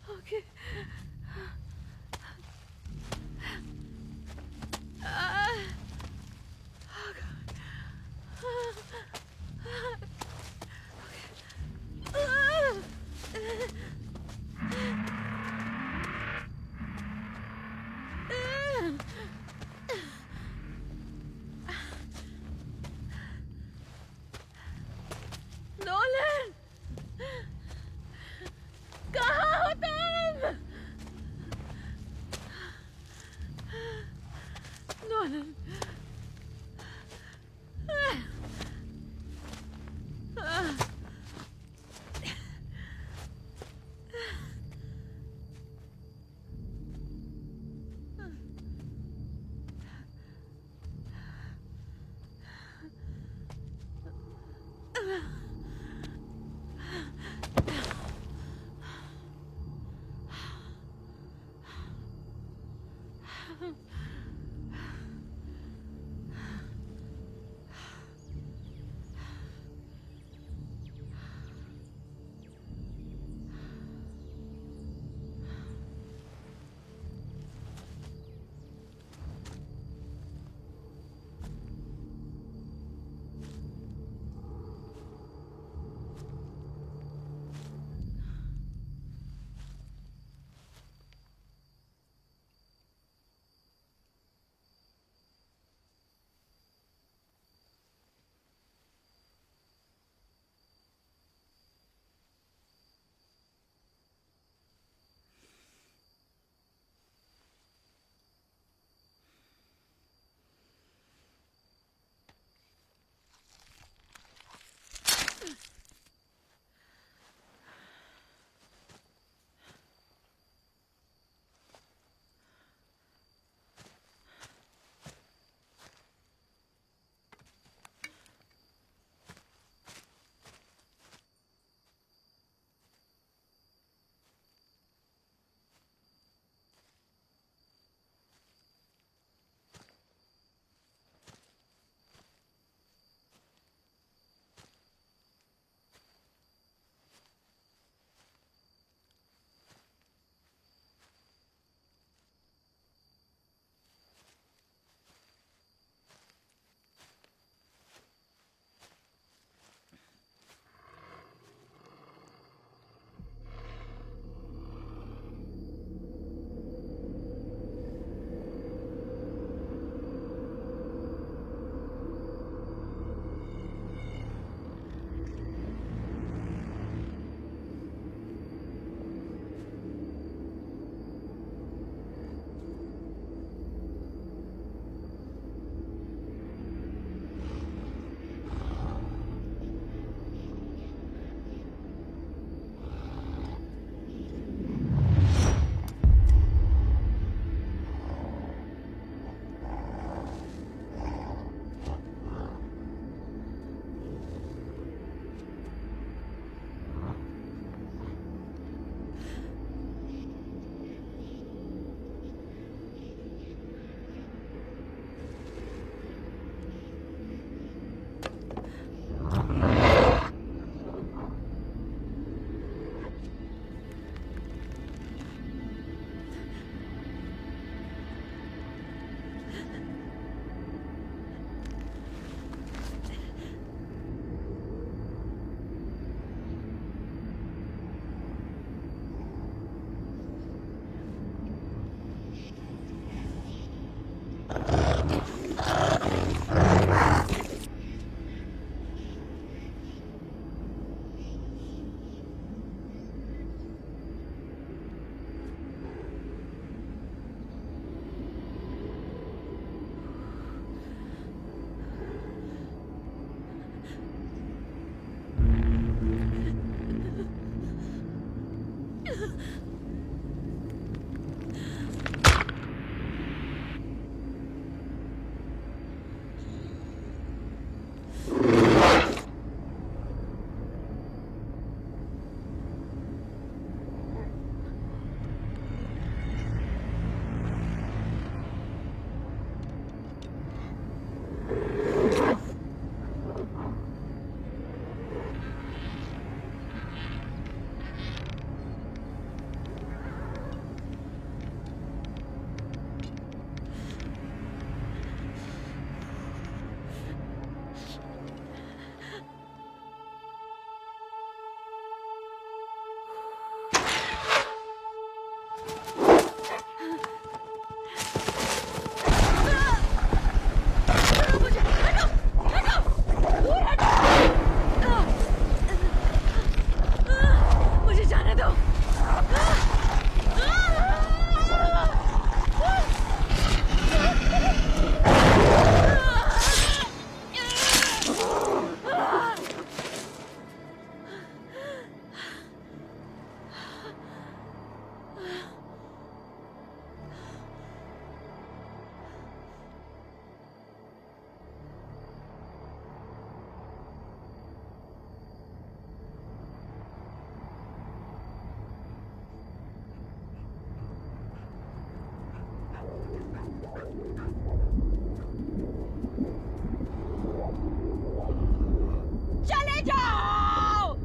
Okay. Oh God. Nolan! कहाँ हो तुम? नोलन! मुझे जाने दो। चले जाओ।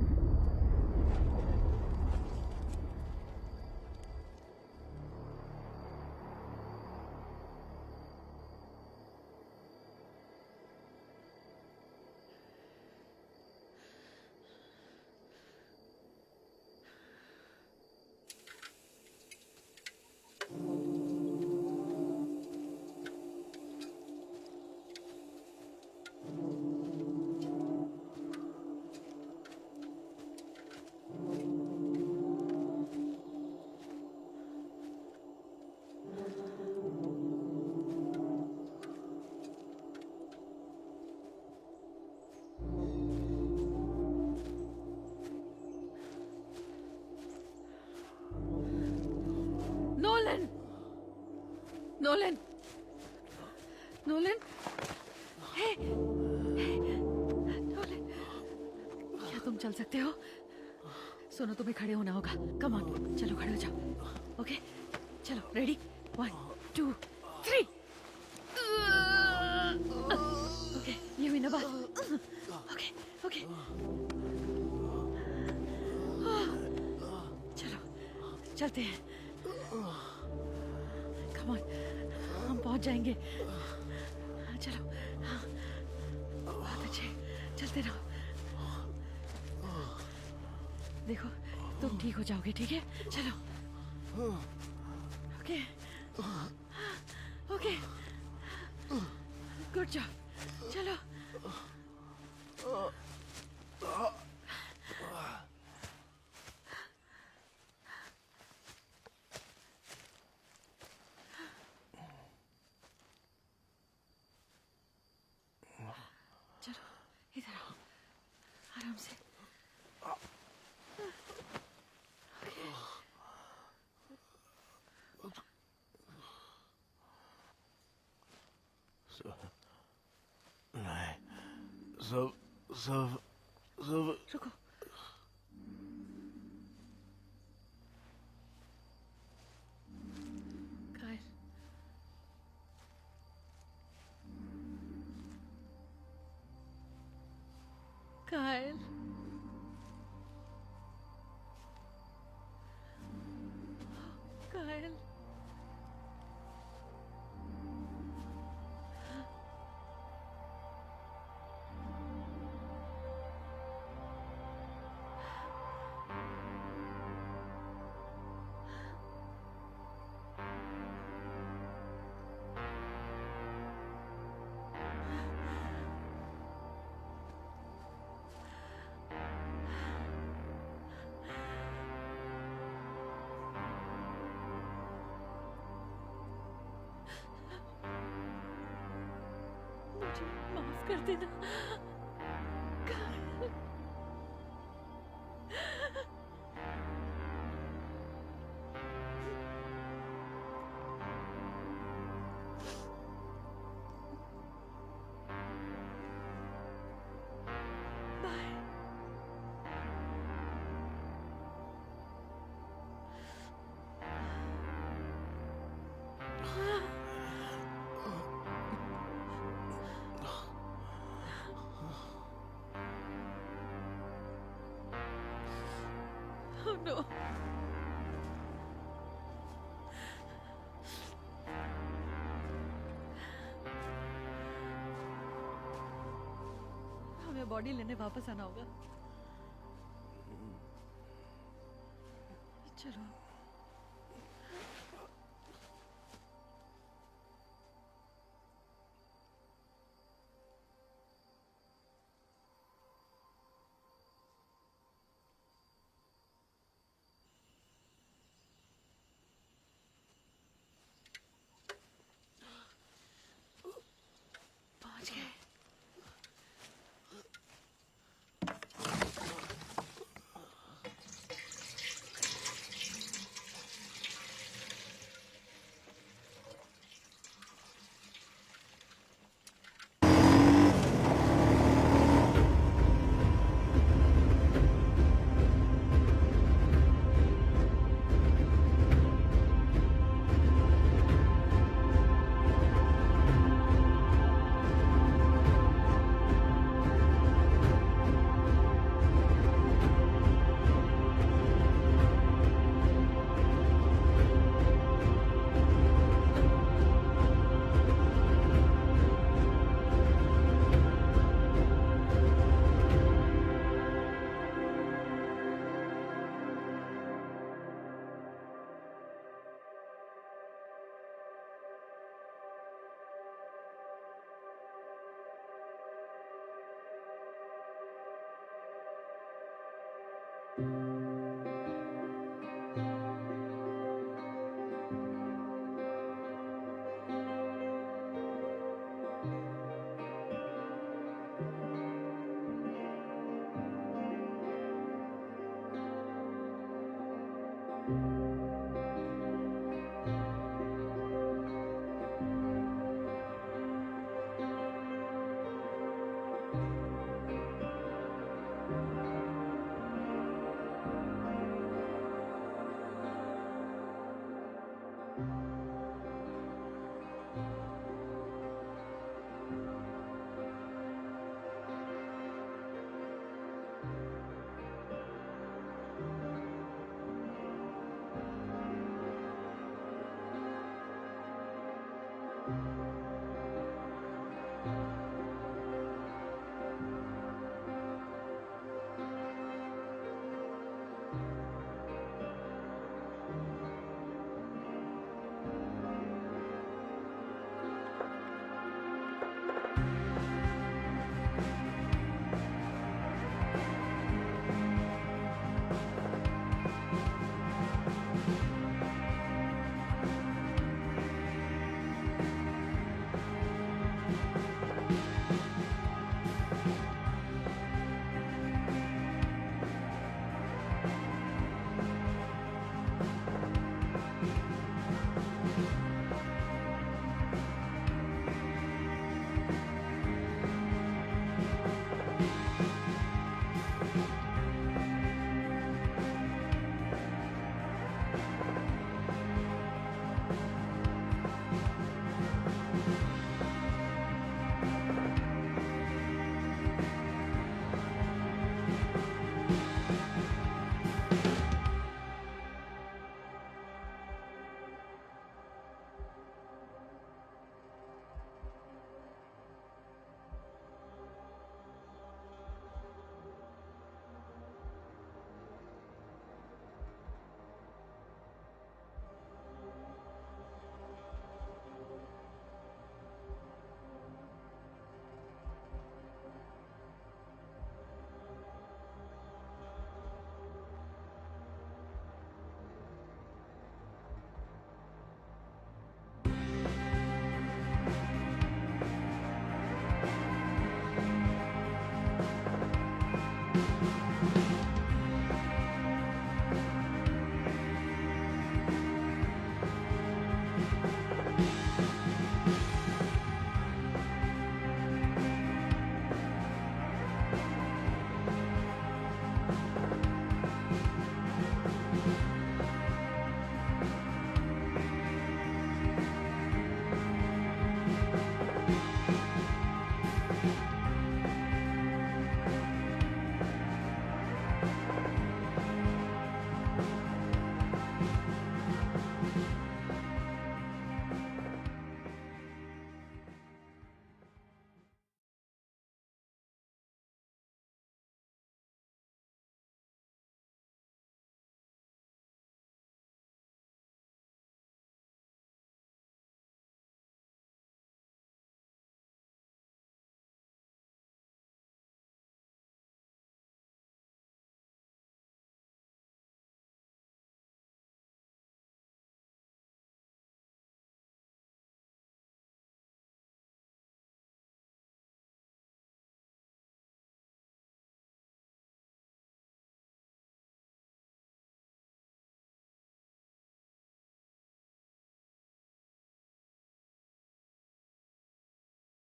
नोलन, नोलन, नोलन, हे, नोलन, क्या तुम चल सकते हो? सुनो, तुम्हें खड़े होना होगा। कम ऑन, चलो खड़े हो जाओ। ओके, चलो, रेडी, 1, 2, 3। ओके, ये हुई ना बात। ओके, ओके, चलो, चलते हैं। कम ऑन, हम पहुंच जाएंगे। चलो, बहुत अच्छे, चलते रहो। देखो, तुम ठीक हो जाओगे, ठीक है? चलो। Okay, okay, good job. चलो। चलो, इधर आओ, आराम से। नहीं, सब सब सब रुको। कायल, कायल, कायल, मुझे माफ कर देना। बाय। Oh no. हमें बॉडी लेने वापस आना होगा। चलो। पहुंच गए।